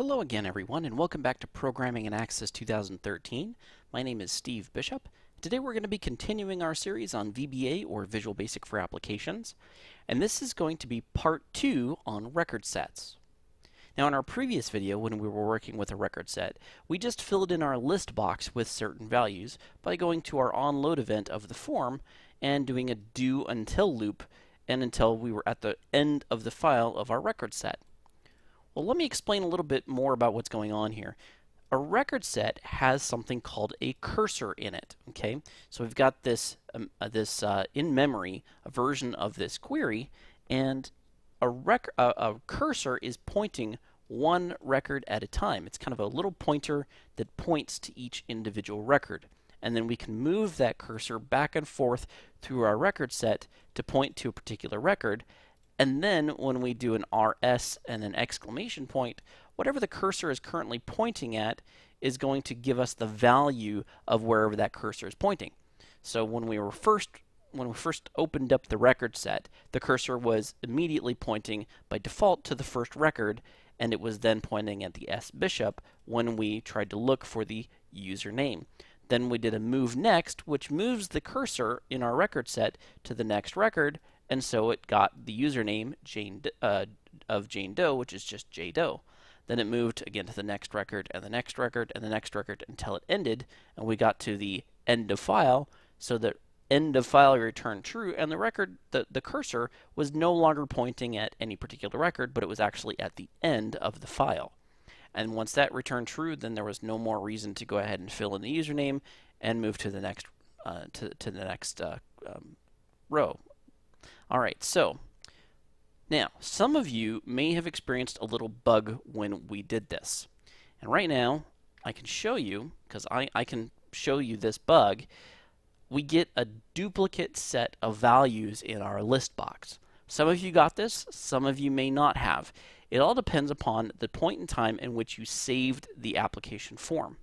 Hello again everyone and welcome back to Programming and Access 2013. My name is Steve Bishop. Today we're going to be continuing our series on VBA or Visual Basic for Applications, and this is going to be part 2 on record sets. Now in our previous video when we were working with a record set, we just filled in our list box with certain values by going to our onload event of the form and doing a do until loop and until we were at the end of the file of our record set. Well, let me explain a little bit more about what's going on here. A record set has something called a cursor in it. Okay, so we've got this in memory a version of this query, and a cursor is pointing one record at a time. It's kind of a little pointer that points to each individual record, and then we can move that cursor back and forth through our record set to point to a particular record. And then when we do an RS and an exclamation point, whatever the cursor is currently pointing at is going to give us the value of wherever that cursor is pointing. So when we first opened up the record set, the cursor was immediately pointing by default to the first record, and it was then pointing at the S bishop when we tried to look for the username. Then we did a move next, which moves the cursor in our record set to the next record, and so it got the username of Jane Doe, which is just J Doe. Then it moved again to the next record and the next record and the next record until it ended, and we got to the end of file. So the end of file returned true, and the cursor was no longer pointing at any particular record, but it was actually at the end of the file. And once that returned true, then there was no more reason to go ahead and fill in the username and move to the next row. Alright, so now some of you may have experienced a little bug when we did this. And right now I can show you, because I can show you this bug. We get a duplicate set of values in our list box. Some of you got this, some of you may not have. It all depends upon the point in time in which you saved the application form.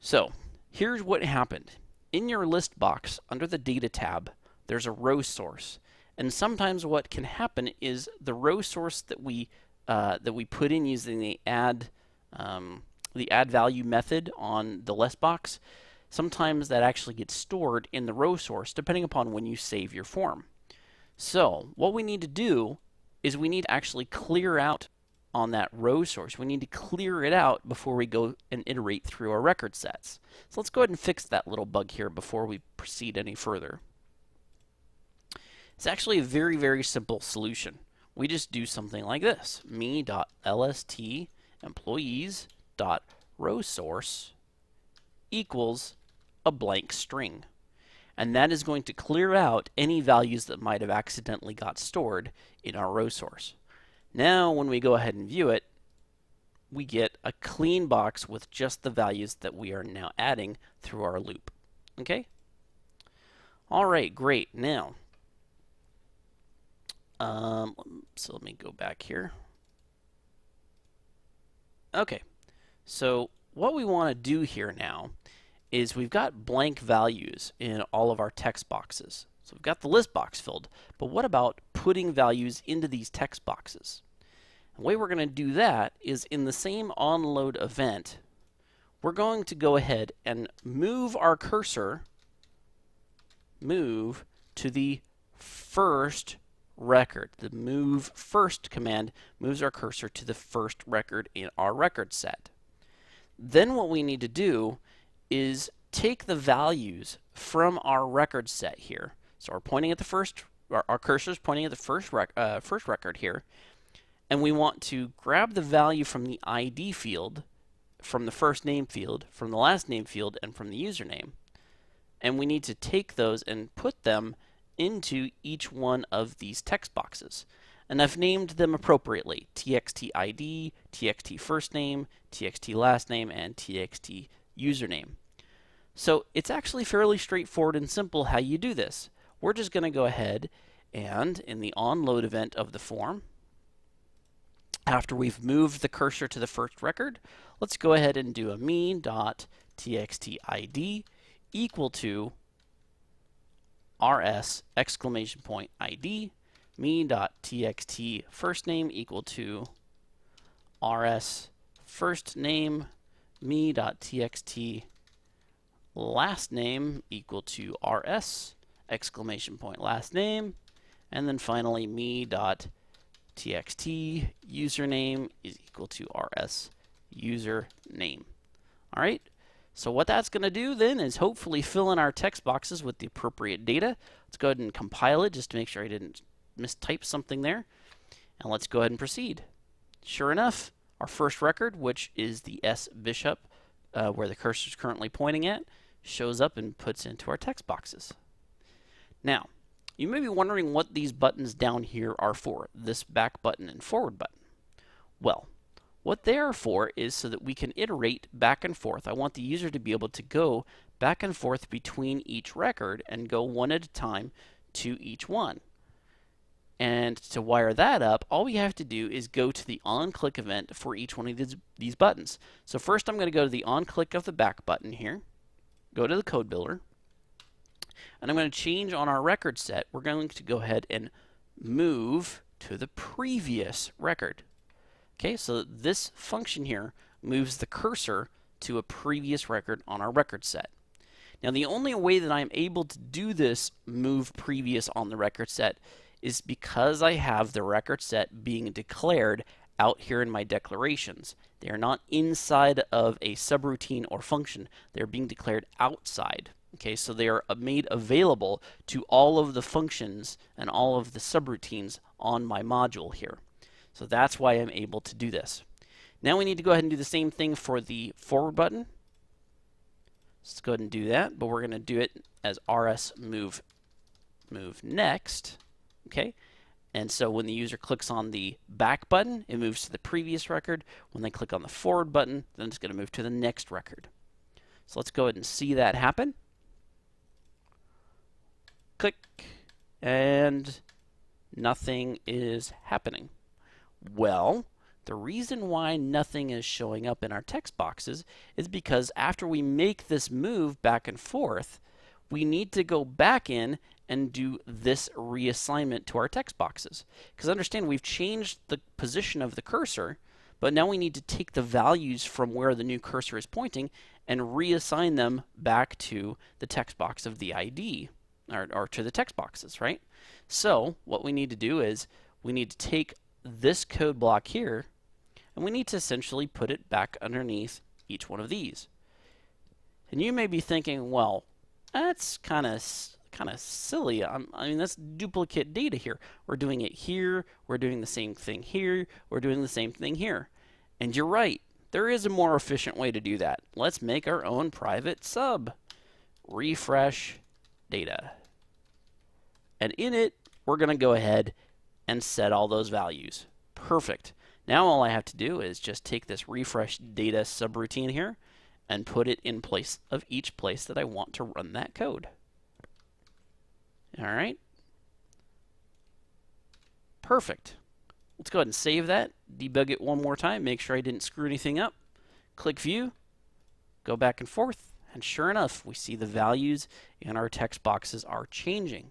So here's what happened. In your list box under the data tab, there's a row source, and sometimes what can happen is the row source that we put in using the add value method on the list box, sometimes that actually gets stored in the row source depending upon when you save your form. So what we need to do is we need to actually clear out on that row source. We need to clear it out before we go and iterate through our record sets. So let's go ahead and fix that little bug here before we proceed any further. It's actually a very, very simple solution. We just do something like this. me.lst employees.rowSource equals a blank string. And that is going to clear out any values that might have accidentally got stored in our row source. Now when we go ahead and view it, we get a clean box with just the values that we are now adding through our loop. Okay? Alright, great. Now, so let me go back here. Okay, so what we want to do here now is we've got blank values in all of our text boxes. So we've got the list box filled, but what about putting values into these text boxes? The way we're going to do that is in the same onload event, we're going to go ahead and move our cursor, move to the first record. The move first command moves our cursor to the first record in our record set. Then what we need to do is take the values from our record set here. So we're pointing at the first, our cursor is pointing at the first record here, and we want to grab the value from the ID field, from the first name field, from the last name field, and from the username. And we need to take those and put them into each one of these text boxes. And I've named them appropriately: txt ID, txt first name, txt last name, and txt username. So it's actually fairly straightforward and simple how you do this. We're just going to go ahead and in the onload event of the form, after we've moved the cursor to the first record, let's go ahead and do a me.txtid equal to rs exclamation point ID, me.txt first name equal to rs first name me.txt last name equal to rs exclamation point last name, and then finally me.txt username is equal to rs username. All right. So what that's going to do then is hopefully fill in our text boxes with the appropriate data. Let's go ahead and compile it just to make sure I didn't mistype something there. And let's go ahead and proceed. Sure enough, our first record, which is the S Bishop, where the cursor is currently pointing at, shows up and puts into our text boxes. Now, you may be wondering what these buttons down here are for, this back button and forward button. Well, what they are for is so that we can iterate back and forth. I want the user to be able to go back and forth between each record and go one at a time to each one. And to wire that up, all we have to do is go to the on-click event for each one of these buttons. So first I'm going to go to the on-click of the back button here, go to the code builder, and I'm going to change on our record set. We're going to go ahead and move to the previous record. Okay, so this function here moves the cursor to a previous record on our record set. Now the only way that I'm able to do this move previous on the record set is because I have the record set being declared out here in my declarations. They are not inside of a subroutine or function. They're being declared outside. Okay, so they are made available to all of the functions and all of the subroutines on my module here. So that's why I'm able to do this. Now we need to go ahead and do the same thing for the forward button. Let's go ahead and do that, but we're going to do it as rs move next. Okay, and so when the user clicks on the back button, it moves to the previous record. When they click on the forward button, then it's going to move to the next record. So let's go ahead and see that happen. Click, and nothing is happening. Well, the reason why nothing is showing up in our text boxes is because after we make this move back and forth, we need to go back in and do this reassignment to our text boxes. Because understand, we've changed the position of the cursor, but now we need to take the values from where the new cursor is pointing and reassign them back to the text box of the ID, or to the text boxes, right? So what we need to do is we need to take this code block here, and we need to essentially put it back underneath each one of these. And you may be thinking, well, that's kind of silly. I mean, that's duplicate data here. We're doing it here, we're doing the same thing here, we're doing the same thing here. And you're right, there is a more efficient way to do that. Let's make our own private sub. Refresh data. And in it, we're going to go ahead and set all those values. Perfect. Now all I have to do is just take this refresh data subroutine here and put it in place of each place that I want to run that code. All right. Perfect. Let's go ahead and save that, debug it one more time, make sure I didn't screw anything up. Click View, go back and forth, and sure enough, we see the values in our text boxes are changing.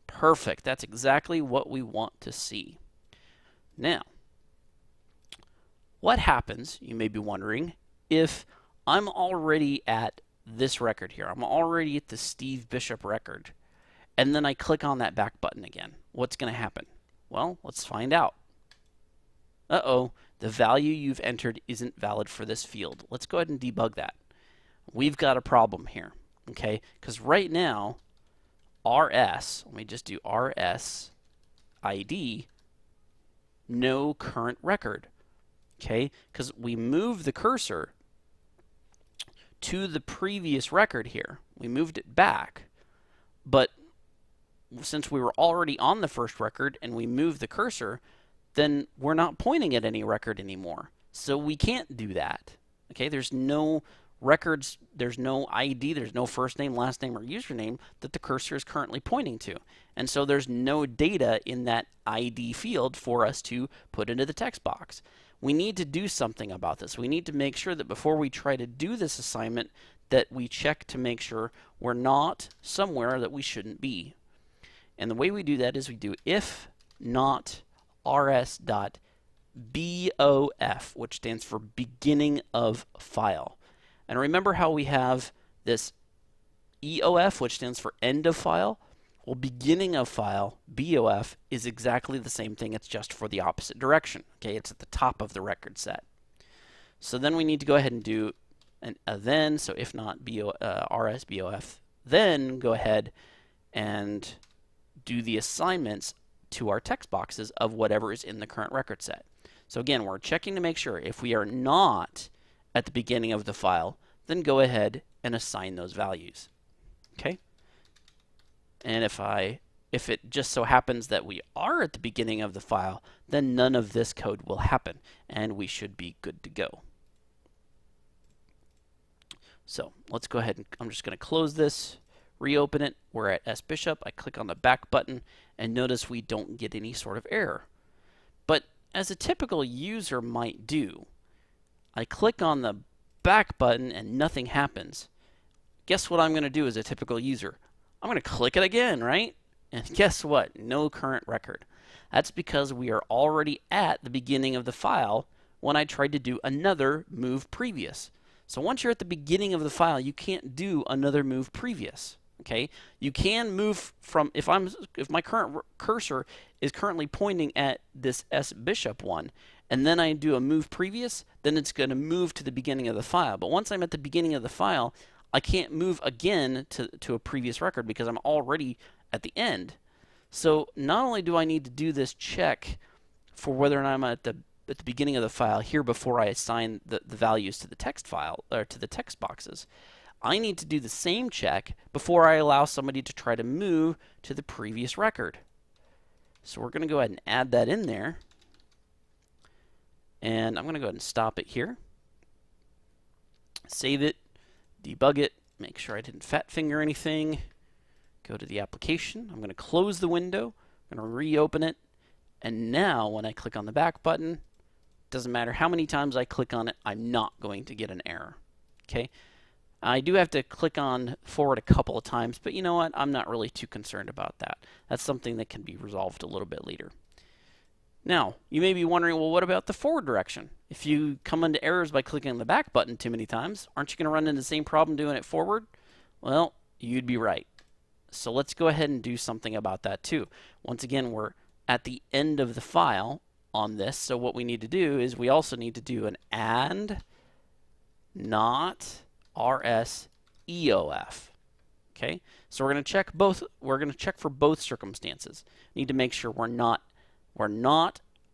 Perfect. That's exactly what we want to see. Now, what happens, you may be wondering, if I'm already at this record here? I'm already at the Steve Bishop record, and then I click on that back button again. What's going to happen? Well, let's find out. Uh-oh, the value you've entered isn't valid for this field. Let's go ahead and debug that. We've got a problem here, okay? Because right now, rs, let me just do rs ID, no current record, okay? Because we moved the cursor to the previous record here. We moved it back, but since we were already on the first record and we moved the cursor, then we're not pointing at any record anymore. So we can't do that, okay? There's no records, there's no ID, there's no first name, last name, or username that the cursor is currently pointing to. And so there's no data in that ID field for us to put into the text box. We need to do something about this. We need to make sure that before we try to do this assignment that we check to make sure we're not somewhere that we shouldn't be. And the way we do that is we do if not rs.bishop BOF, which stands for beginning of file. And remember how we have this EOF, which stands for end of file? Well, beginning of file, BOF, is exactly the same thing. It's just for the opposite direction. Okay, it's at the top of the record set. So then we need to go ahead and do a then. So if not RS BOF, then go ahead and do the assignments to our text boxes of whatever is in the current record set. So again, we're checking to make sure if we are not at the beginning of the file, then go ahead and assign those values. Okay? And if it just so happens that we are at the beginning of the file, then none of this code will happen, and we should be good to go. So let's go ahead and I'm just going to close this, reopen it. We're at S Bishop. I click on the back button, and notice we don't get any sort of error. But as a typical user might do, I click on the back button and nothing happens. Guess what I'm going to do as a typical user? I'm going to click it again, right? And guess what? No current record. That's because we are already at the beginning of the file when I tried to do another move previous. So once you're at the beginning of the file, you can't do another move previous. Okay? You can move from, if my current cursor is currently pointing at this S Bishop one, and then I do a move previous, then it's going to move to the beginning of the file. But once I'm at the beginning of the file, I can't move again to a previous record because I'm already at the end. So not only do I need to do this check for whether or not I'm at the beginning of the file here before I assign the values to the text file or to the text boxes, I need to do the same check before I allow somebody to try to move to the previous record. So we're going to go ahead and add that in there. And I'm going to go ahead and stop it here. Save it, debug it, make sure I didn't fat finger anything. Go to the application. I'm going to close the window. I'm going to reopen it. And now when I click on the back button, doesn't matter how many times I click on it, I'm not going to get an error. Okay? I do have to click on forward a couple of times, but you know what? I'm not really too concerned about that. That's something that can be resolved a little bit later. Now, you may be wondering, well, what about the forward direction? If you come into errors by clicking on the back button too many times, aren't you going to run into the same problem doing it forward? Well, you'd be right. So let's go ahead and do something about that too. Once again, we're at the end of the file on this, so what we need to do is we also need to do an AND not RS EOF. Okay, so we're going to check both. We're going to check for both circumstances. Need to make sure we're not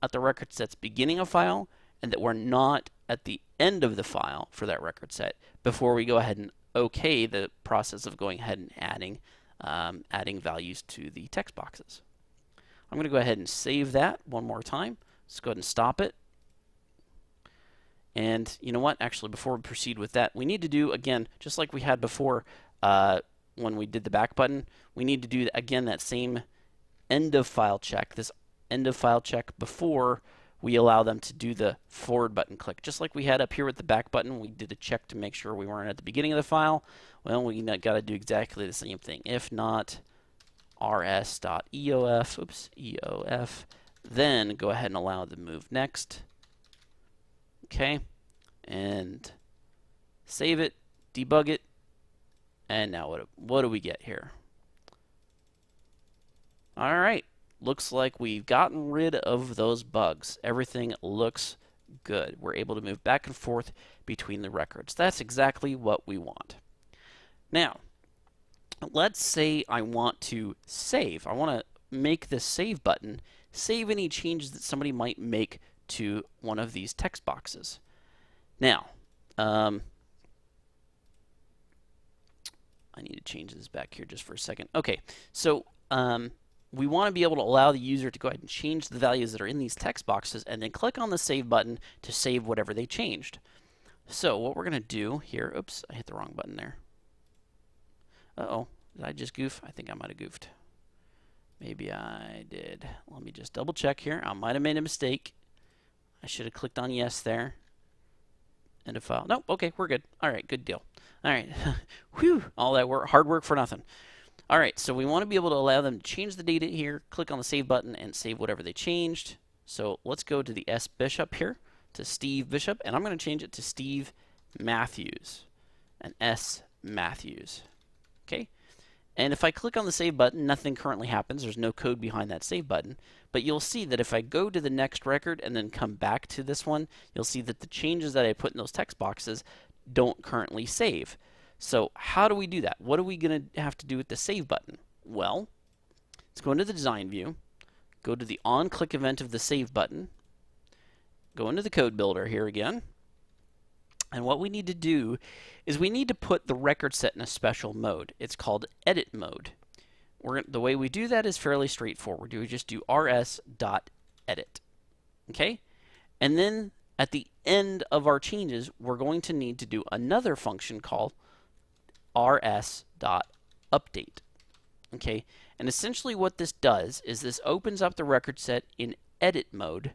at the record set's beginning of file, and that we're not at the end of the file for that record set before we go ahead and OK the process of going ahead and adding values to the text boxes. I'm going to go ahead and save that one more time. Let's go ahead and stop it. And you know what? Actually, before we proceed with that, we need to do, again, just like we had before when we did the back button, we need to do, again, that same end of file check, this end of file check before we allow them to do the forward button click. Just like we had up here with the back button, we did a check to make sure we weren't at the beginning of the file. Well, we got to do exactly the same thing. If not rs.eof, EOF, then go ahead and allow the move next. Okay, and save it, debug it, and now what do we get here? All right, looks like we've gotten rid of those bugs. Everything looks good. We're able to move back and forth between the records. That's exactly what we want. Now, let's say I want to save. I want to make this save button save any changes that somebody might make to one of these text boxes. Now, I need to change this back here just for a second. Okay, so we want to be able to allow the user to go ahead and change the values that are in these text boxes and then click on the save button to save whatever they changed. So what we're going to do here, oops, I hit the wrong button there. Uh-oh, did I just goof? I think I might have goofed. Maybe I did. Let me just double check here. I might have made a mistake. I should have clicked on yes there. End of file. Nope, okay, we're good. All right, good deal. All right, whew, all that hard work for nothing. All right, so we want to be able to allow them to change the data here, click on the save button, and save whatever they changed. So let's go to the S Bishop here, to Steve Bishop, and I'm going to change it to Steve Matthews, and S Matthews. Okay? And if I click on the Save button, nothing currently happens. There's no code behind that Save button. But you'll see that if I go to the next record and then come back to this one, you'll see that the changes that I put in those text boxes don't currently save. So how do we do that? What are we going to have to do with the Save button? Well, let's go into the Design view, go to the on-click event of the Save button, go into the Code Builder here again, and what we need to do is we need to put the record set in a special mode. It's called Edit Mode. The way we do that is fairly straightforward. We just do rs.edit. Okay? And then at the end of our changes, we're going to need to do another function called rs.update. Okay? And essentially what this does is this opens up the record set in edit mode,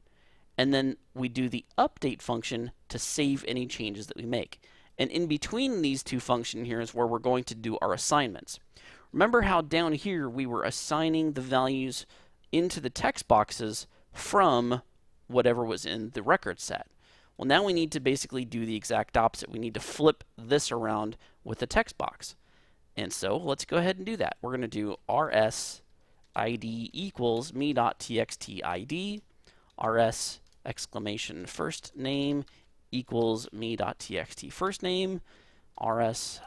and then we do the update function to save any changes that we make. And in between these two functions here is where we're going to do our assignments. Remember how down here we were assigning the values into the text boxes from whatever was in the record set. Well, now we need to basically do the exact opposite. We need to flip this around with the text box. And so let's go ahead and do that. We're going to do rs id equals me.txt id, rs exclamation first name equals me.txt first name, rs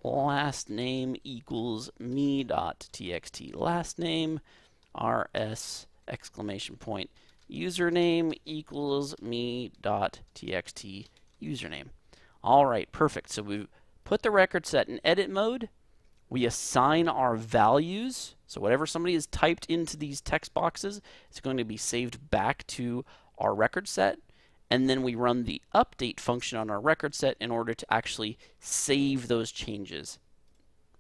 last name equals me.txt last name, rs exclamation point username equals me.txt username. All right, perfect. So we've put the record set in edit mode. We assign our values. So whatever somebody has typed into these text boxes is going to be saved back to our record set. And then we run the update function on our record set in order to actually save those changes.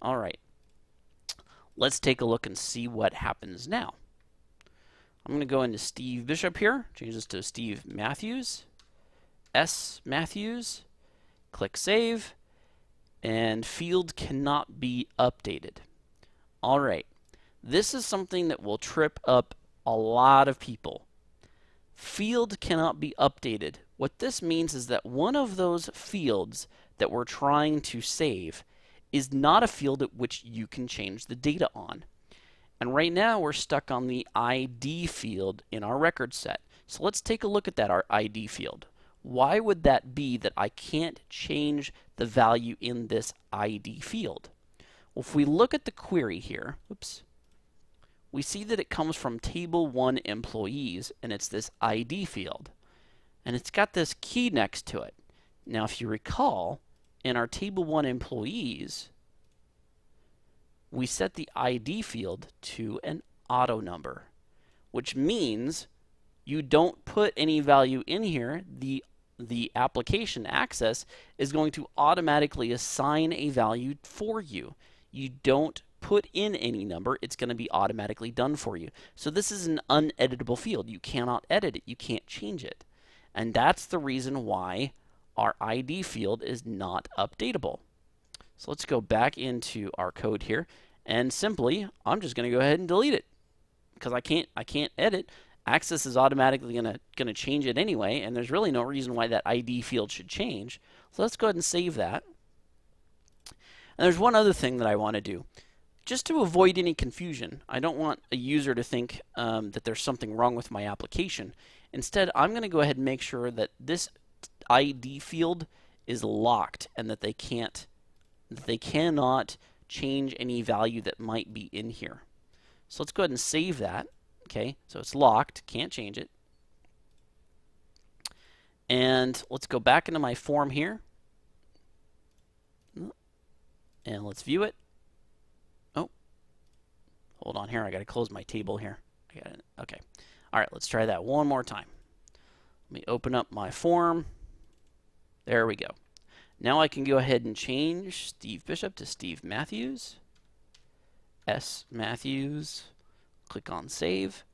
All right. Let's take a look and see what happens now. I'm going to go into Steve Bishop here, change this to Steve Matthews, S Matthews, click Save, and field cannot be updated. All right. This is something that will trip up a lot of people. Field cannot be updated. What this means is that one of those fields that we're trying to save is not a field at which you can change the data on. And right now we're stuck on the ID field in our record set. So let's take a look at that, our ID field. Why would that be that I can't change the value in this ID field? Well, if we look at the query here, oops, we see that it comes from table 1 employees, and it's this ID field. And it's got this key next to it. Now, if you recall, in our table 1 employees, we set the ID field to an auto number, which means you don't put any value in here. The application access is going to automatically assign a value for you. You don't put in any number, it's going to be automatically done for you. So this is an uneditable field. You cannot edit it. You can't change it. And that's the reason why our ID field is not updatable. So let's go back into our code here, and simply I'm just going to go ahead and delete it because I can't edit. Access is automatically going to change it anyway, and there's really no reason why that ID field should change. So let's go ahead and save that. And there's one other thing that I want to do. Just to avoid any confusion, I don't want a user to think that there's something wrong with my application. Instead, I'm going to go ahead and make sure that this ID field is locked and that they cannot change any value that might be in here. So let's go ahead and save that. Okay, so it's locked, can't change it. And let's go back into my form here. And let's view it. Oh, hold on here. I got to close my table here. Okay. All right, let's try that one more time. Let me open up my form. There we go. Now I can go ahead and change Steve Bishop to Steve Matthews. S Matthews. Click on Save.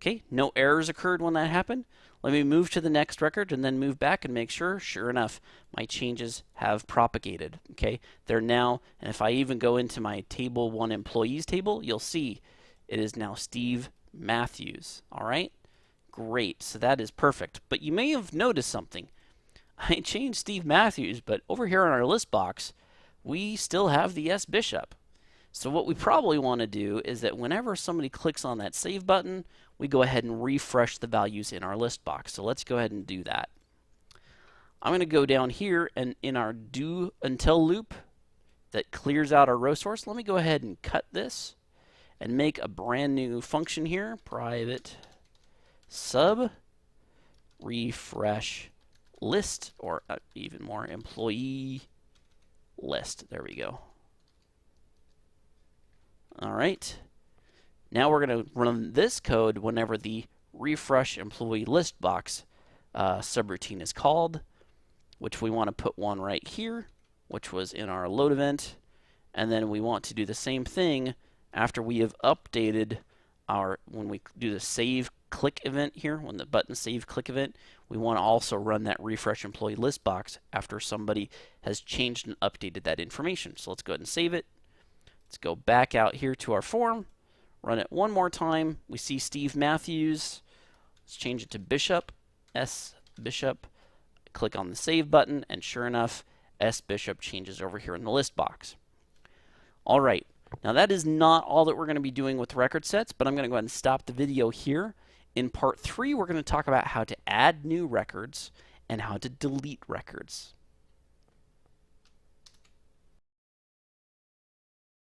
Okay, no errors occurred when that happened. Let me move to the next record and then move back and make sure, sure enough, my changes have propagated. Okay, they're now, and if I even go into my table 1 employees table, you'll see it is now Steve Matthews. All right, Great, so that is perfect. But you may have noticed something. I changed Steve Matthews, but over here on our list box, we still have the S Bishop. So what we probably want to do is that whenever somebody clicks on that save button, we go ahead and refresh the values in our list box. So let's go ahead and do that. I'm going to go down here and in our do until loop that clears out our row source, let me go ahead and cut this and make a brand new function here, private sub refresh list, or even more, employee list. There we go. All right. Now we're going to run this code whenever the refresh employee list box subroutine is called, which we want to put one right here, which was in our load event. And then we want to do the same thing after we have updated our, when we do the save click event here, when the button save click event, we want to also run that refresh employee list box after somebody has changed and updated that information. So let's go ahead and save it. Let's go back out here to our form, run it one more time. We see Steve Matthews. Let's change it to Bishop, S Bishop. Click on the save button, and sure enough, S Bishop changes over here in the list box. All right, now that is not all that we're going to be doing with record sets, but I'm going to go ahead and stop the video here. In part 3, we're going to talk about how to add new records and how to delete records.